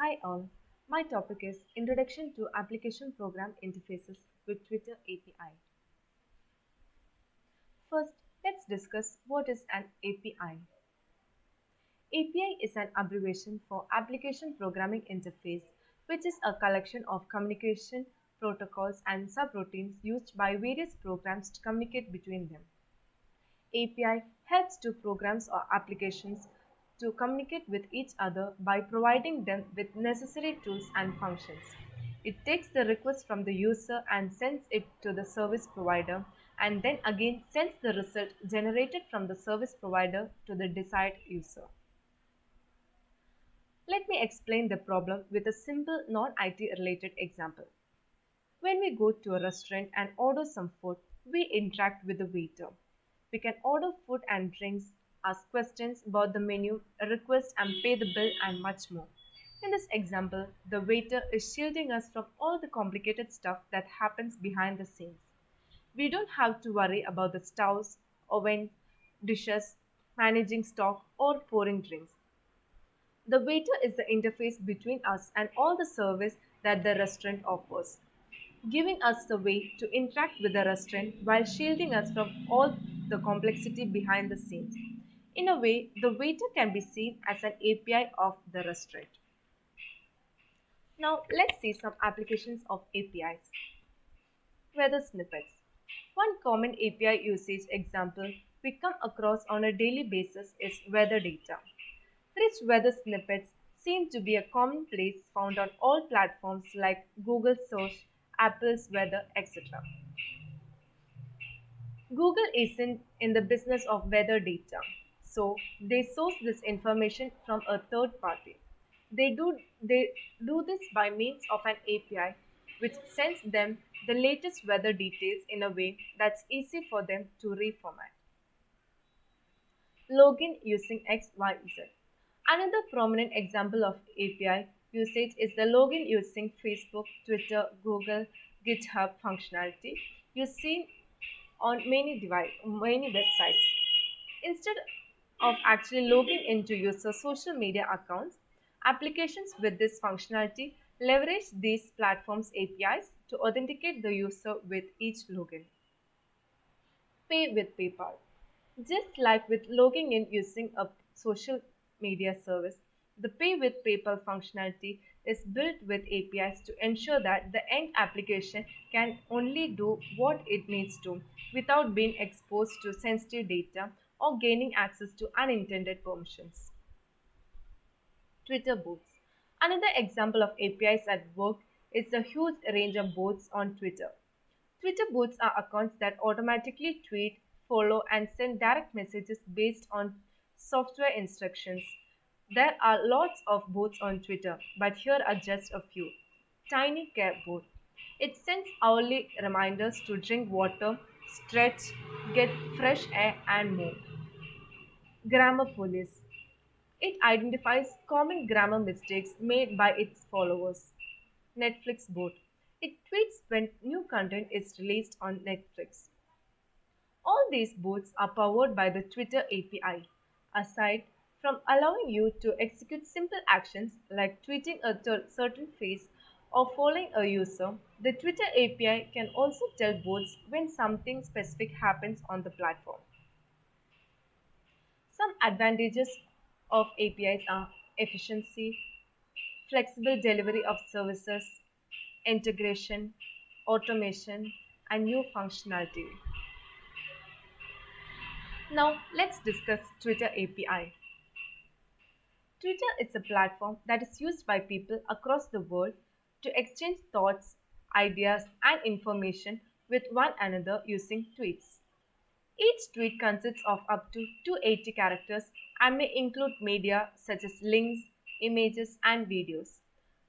Hi all, my topic is Introduction to Application Program Interfaces with Twitter API. First, let's discuss what is an API. API is an abbreviation for Application Programming Interface, which is a collection of communication protocols and subroutines used by various programs to communicate between them. API helps to programs or applications to communicate with each other by providing them with necessary tools and functions. It takes the request from the user and sends it to the service provider, and then again sends the result generated from the service provider to the desired user. Let me explain the problem with a simple non-IT related example. When we go to a restaurant and order some food, we interact with the waiter. We can order food and drinks, ask questions about the menu, request and pay the bill, and much more. In this example, the waiter is shielding us from all the complicated stuff that happens behind the scenes. We don't have to worry about the stoves, oven, dishes, managing stock, or pouring drinks. The waiter is the interface between us and all the service that the restaurant offers, giving us the way to interact with the restaurant while shielding us from all the complexity behind the scenes. In a way, the waiter can be seen as an API of the restaurant. Now, let's see some applications of APIs. Weather snippets. One common API usage example we come across on a daily basis is weather data. Rich weather snippets seem to be a commonplace found on all platforms like Google Search, Apple's Weather, etc. Google isn't in the business of weather data, so they source this information from a third party. They do this by means of an API which sends them the latest weather details in a way that's easy for them to reformat. Login using XYZ. Another prominent example of API usage is the login using Facebook, Twitter, Google, GitHub functionality you see on many websites. Instead of actually logging into user social media accounts, applications with this functionality leverage these platforms' APIs to authenticate the user with each login. Pay with PayPal. Just like with logging in using a social media service, the Pay with PayPal functionality is built with APIs to ensure that the end application can only do what it needs to without being exposed to sensitive data or gaining access to unintended permissions. Twitter bots. Another example of APIs at work is the huge range of bots on Twitter. Twitter bots are accounts that automatically tweet, follow, and send direct messages based on software instructions. There are lots of bots on Twitter, but here are just a few. Tiny Care Bot. It sends hourly reminders to drink water, stretch, get fresh air, and more. Grammar Police. It identifies common grammar mistakes made by its followers. Netflix Bot. It tweets when new content is released on Netflix. All these bots are powered by the Twitter API. Aside from allowing you to execute simple actions like tweeting a certain phrase or following a user, the Twitter API can also tell bots when something specific happens on the platform. Some advantages of APIs are efficiency, flexible delivery of services, integration, automation, and new functionality. Now, let's discuss Twitter API. Twitter is a platform that is used by people across the world to exchange thoughts, ideas, and information with one another using tweets. Each tweet consists of up to 280 characters and may include media such as links, images, and videos.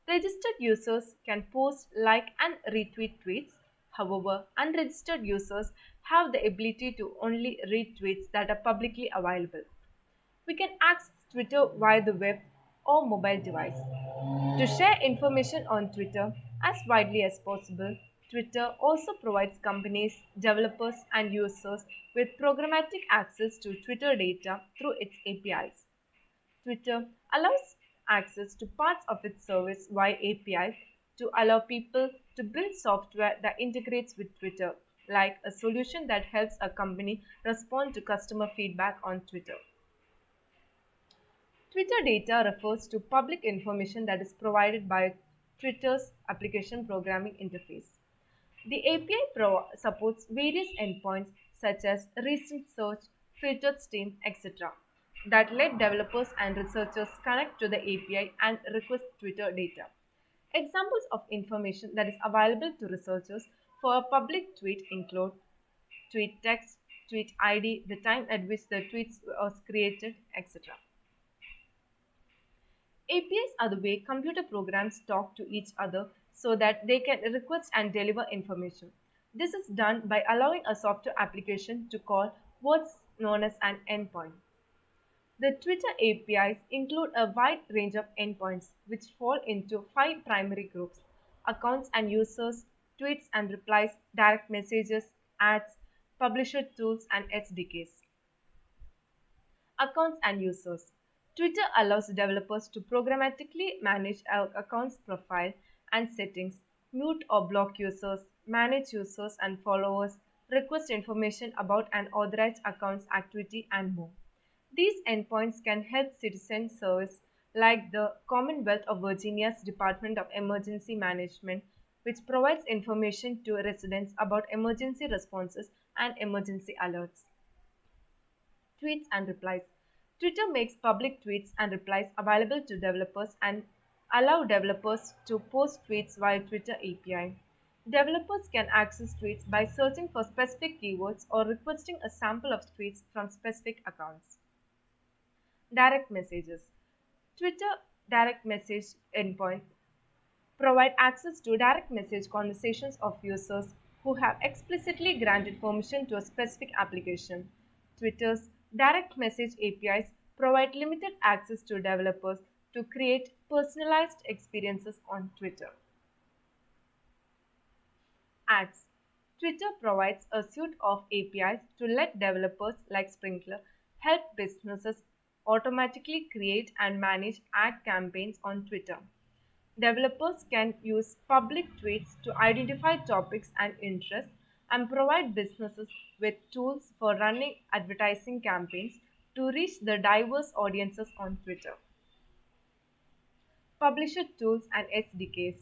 Registered users can post, like, and retweet tweets. However, unregistered users have the ability to only read tweets that are publicly available. We can access Twitter via the web or mobile device. To share information on Twitter as widely as possible, Twitter also provides companies, developers, and users with programmatic access to Twitter data through its APIs. Twitter allows access to parts of its service via APIs to allow people to build software that integrates with Twitter, like a solution that helps a company respond to customer feedback on Twitter. Twitter data refers to public information that is provided by Twitter's application programming interface. The API supports various endpoints such as recent search, filtered stream, etc. that let developers and researchers connect to the API and request Twitter data. Examples of information that is available to researchers for a public tweet include tweet text, tweet ID, the time at which the tweet was created, etc. APIs are the way computer programs talk to each other so that they can request and deliver information. This is done by allowing a software application to call what's known as an endpoint. The Twitter APIs include a wide range of endpoints which fall into five primary groups: accounts and users, tweets and replies, direct messages, ads, publisher tools, and SDKs. Accounts and users. Twitter allows developers to programmatically manage our account's profile and settings, mute or block users, manage users and followers, request information about an authorized account's activity, and more. These endpoints can help citizen service like the Commonwealth of Virginia's Department of Emergency Management, which provides information to residents about emergency responses and emergency alerts. Tweets and replies. Twitter makes public tweets and replies available to developers and allow developers to post tweets via Twitter API. Developers can access tweets by searching for specific keywords or requesting a sample of tweets from specific accounts. Direct messages. Twitter direct message endpoint provide access to direct message conversations of users who have explicitly granted permission to a specific application. Twitter's direct message APIs provide limited access to developers to create personalized experiences on Twitter. Ads. Twitter provides a suite of APIs to let developers like Sprinkler help businesses automatically create and manage ad campaigns on Twitter. Developers can use public tweets to identify topics and interests and provide businesses with tools for running advertising campaigns to reach the diverse audiences on Twitter. Publisher tools and SDKs.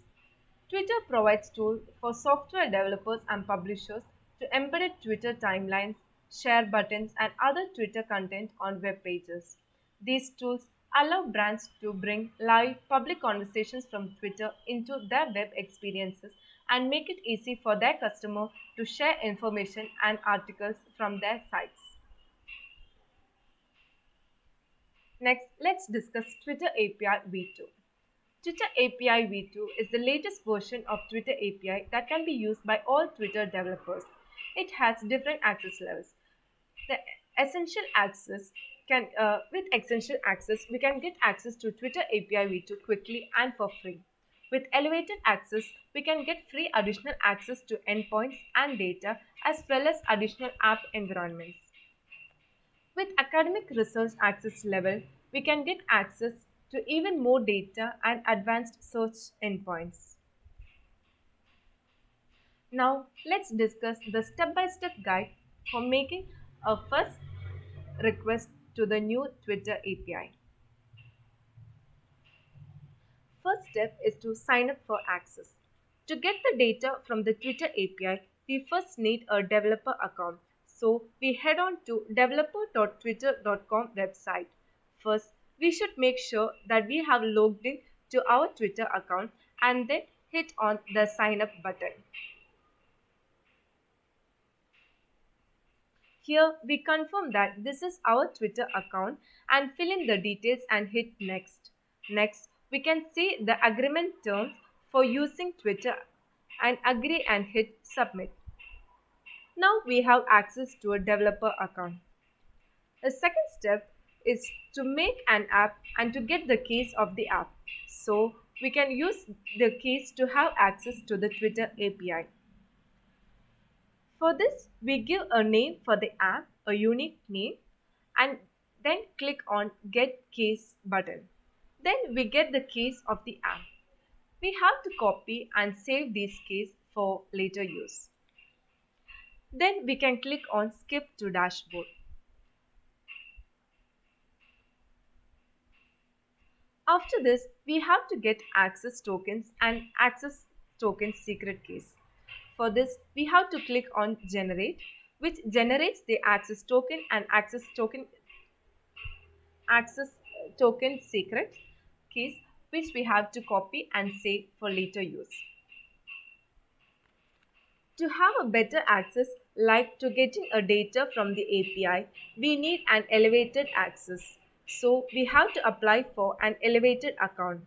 Twitter provides tools for software developers and publishers to embed Twitter timelines, share buttons, and other Twitter content on web pages. These tools allow brands to bring live public conversations from Twitter into their web experiences and make it easy for their customer to share information and articles from their sites. Next, let's discuss Twitter API v2. Twitter API v2 is the latest version of Twitter API that can be used by all Twitter developers. It has different access levels. The essential access with essential access, we can get access to Twitter API v2 quickly and for free. With elevated access, we can get free additional access to endpoints and data as well as additional app environments. With academic research access level, we can get access to even more data and advanced search endpoints. Now, let's discuss the step-by-step guide for making a first request to the new Twitter API. First step is to sign up for access. To get the data from the Twitter API, we first need a developer account. So we head on to developer.twitter.com website. First, we should make sure that we have logged in to our Twitter account and then hit on the sign up button. Here we confirm that this is our Twitter account and fill in the details and hit next. Next, we can see the agreement terms for using Twitter and agree and hit submit. Now we have access to a developer account. The second step is to make an app and to get the keys of the app. So we can use the keys to have access to the Twitter API. For this, we give a name for the app, a unique name, and then click on Get Keys button. Then we get the keys of the app. We have to copy and save these keys for later use. Then we can click on skip to dashboard. After this, we have to get access tokens and access token secret keys. For this, we have to click on generate, which generates the access token secret keys, which we have to copy and save for later use. To have a better access, like to getting a data from the API, we need an elevated access. So we have to apply for an elevated account.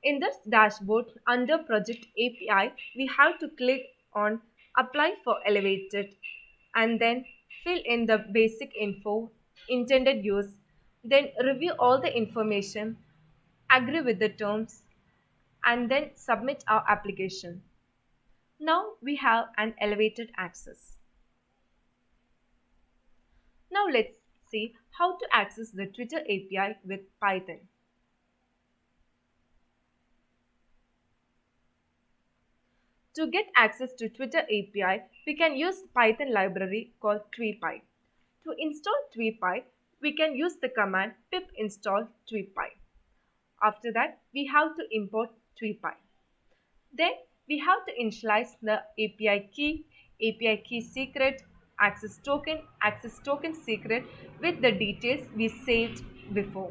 In this dashboard, under Project API, we have to click on Apply for Elevated and then fill in the basic info, intended use, then review all the information, agree with the terms, and then submit our application. Now we have an elevated access. Now let's see how to access the Twitter API with Python. To get access to Twitter API, we can use Python library called tweepy. To install tweepy, we can use the command pip install tweepy. After that, we have to import tweepy. Then we have to initialize the API key secret, access token secret with the details we saved before.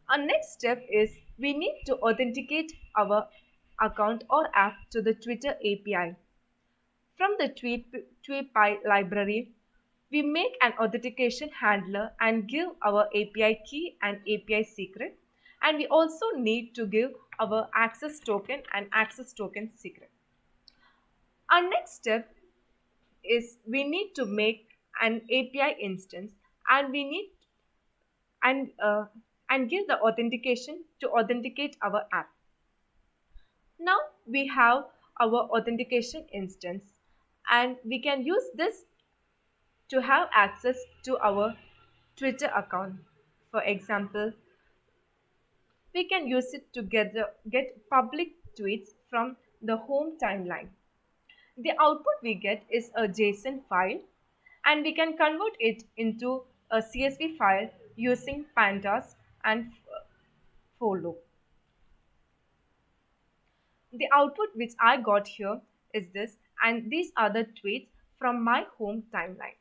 Our next step is we need to authenticate our account or app to the Twitter API. From the tweepy library, we make an authentication handler and give our API key and API secret. And we also need to give our access token and access token secret. Our next step is we need to make an API instance and we need and uh, and give the authentication to authenticate our app. Now we have our authentication instance and we can use this to have access to our Twitter account. For example, we can use it to get public tweets from the home timeline. The output we get is a JSON file and we can convert it into a CSV file using pandas and for loop. The output which I got here is this, and these are the tweets from my home timeline.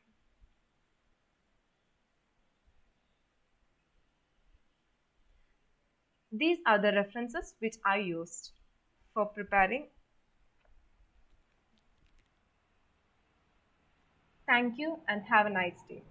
These are the references which I used for preparing. Thank you and have a nice day.